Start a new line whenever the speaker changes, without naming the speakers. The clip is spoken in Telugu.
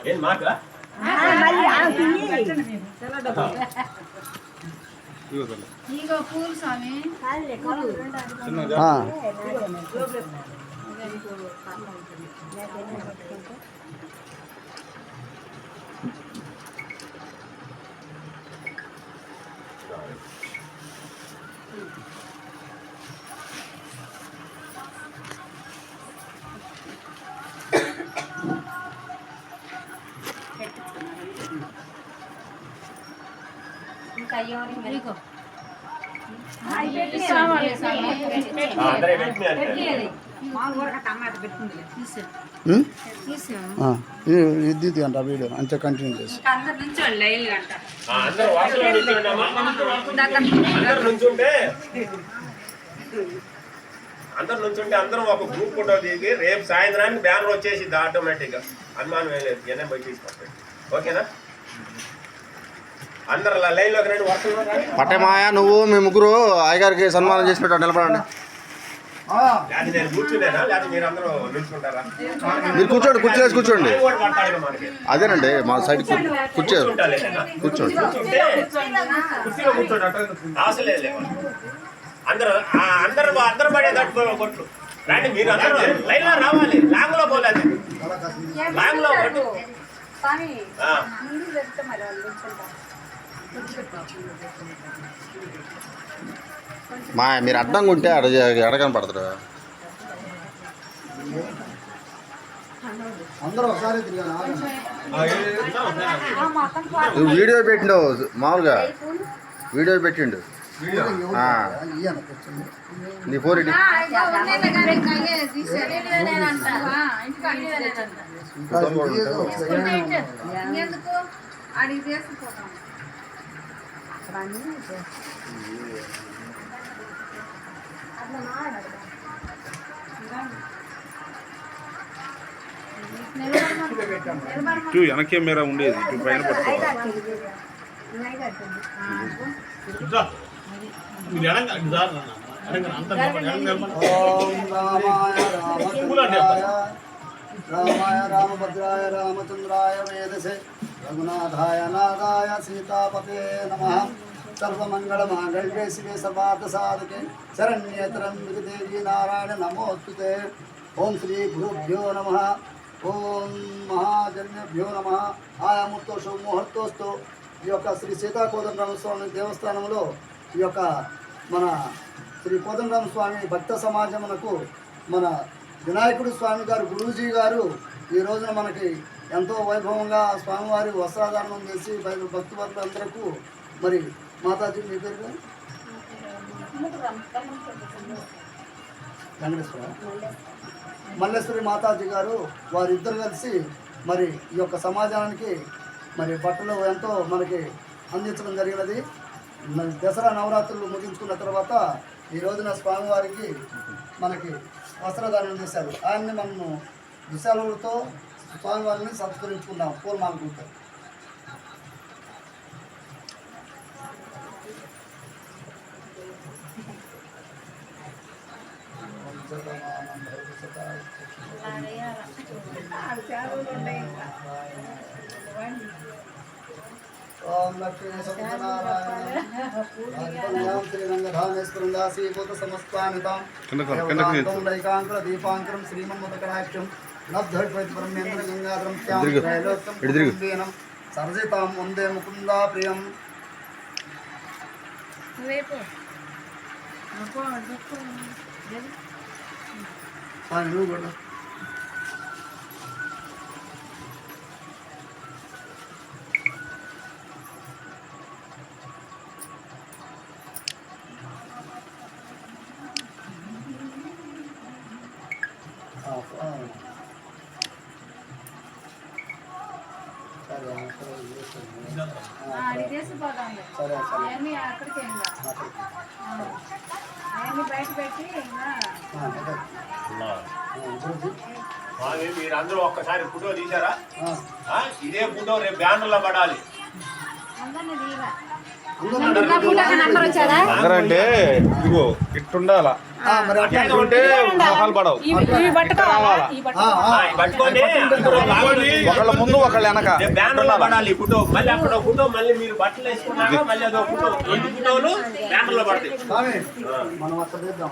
ఏం మాట
ఇగో పూలు స్వామి ఇగో
ఇది అంట వీడియో అంతే కంటిన్యూ చేసి
అందరు నుంచుంటే అందరం ఒక గ్రూప్ ఫోటో దిగి రేపు సాయంత్రానికి బ్యానర్ వచ్చేసింది ఆటోమేటిక్ గా. అనుమానం ఏం లేదు, జనం పోయి తీసుకొస్తాయి. ఓకేనా? అందరు లైన్ లోకి రండి. వర్షంలో
పట్టే మాయా నువ్వు మీ ముగ్గురు అయ్యగారికి సన్మానం చేసినట్టు నిలబడండి.
లేకపోతే నేను కూర్చునేనా, లేకపోతే మీరు అందరూ నిల్చుంటారా?
మీరు కూర్చోండి, కూర్చోలేసి కూర్చోండి. అదేనండి మా సైడ్ కూర్చోండి.
కుర్చీలో కూర్చోండి, అవసరం లేదు. అందరూ అందరూ పడేటట్టు కొట్లు రండి. మీరు అందరూ లైన్ లో రావాలి, లాంగ్ లో పోలేదు. లాంగ్ లో కొట్టు.
మా మీరు అడ్డంగా ఉంటే అడగని పడతారు. నువ్వు వీడియో పెట్టిండు, మామూలుగా వీడియో పెట్టిండు. నీ ఫోన్ ఇటు.
వెనకే మేర ఉండేది పైన పట్టుకోవాలి.
రామాయ రామభద్రాయ రామచంద్రాయ వేదసే రఘునాథాయ నాథాయ సీతాపతే నమః. సర్వమంగళమాంగళ్యే శివే సర్వార్థసాధకే శరణ్యే త్ర్యంబకే దేవి నారాయణ నమోస్తుతే. ఓం శ్రీ గురుభ్యో నమః. ఓం మహాజన్యభ్యో నమః. ఆయా ముహూర్తోస్తు ముహూర్తోస్తు ఈ యొక్క శ్రీ సీతాకోదండరామస్వామి దేవస్థానంలో ఈ యొక్క మన శ్రీ కోదండరామస్వామి భక్త సమాజమునకు మన వినాయకుడు స్వామి గారు గురూజీ గారు ఈ రోజున మనకి ఎంతో వైభవంగా స్వామివారి వస్త్రాధారణం చేసి భక్తులందరకు మరి మాతాజీ మీ పేరు వెంకటేశ్వర మల్లేశ్వరి మాతాజీ గారు వారిద్దరు కలిసి మరి ఈ యొక్క సమాజానికి మరి బట్టలు ఎంతో మనకి అందించడం జరిగినది. మరి దసరా నవరాత్రులు ముగించుకున్న తర్వాత ఈ రోజున స్వామివారికి మనకి వస్త్రధారణం చేశారు. ఆయన్ని మనము విశాలతో స్వామివారిని సంస్కరించుకున్నాం పూర్మాలకుంటాం. ఓం లక్ష్మీ సత్యనారాయణ శ్రీరంగధామేశ్వరం దాసీభూత సమస్తానితాం లైకాంకుర దీపాంకరం శ్రీమన్మతకరాక్షం నబ్ధైపైతి పరమేంద్ర గంగాధరం శ్యామం సరసితాం వందే ముకుందా ప్రియం. నువ్వు కూడా
మీరందరూ ఒక్కసారి ఫోటో తీశారా? ఇదే ఫోటో రేపు బ్యానర్ లో పడాలి.
అందరంటే ఇదిగో ఇట్టుండాలా, మొహాలు పడవు.
పట్టుకోండి
ఒకళ్ళ ముందు ఒకళ్ళ వెనక
బ్యానర్ లో పడాలి ఫోటో, మళ్ళీ అక్కడ ఫోటో, మళ్ళీ మీరు బట్టలు వేసుకున్నాక మళ్ళీ అదో ఫోటో, 2 ఫోటోలు బ్యానర్ లో పడతాయి.
మనం అట్లా చేద్దాం.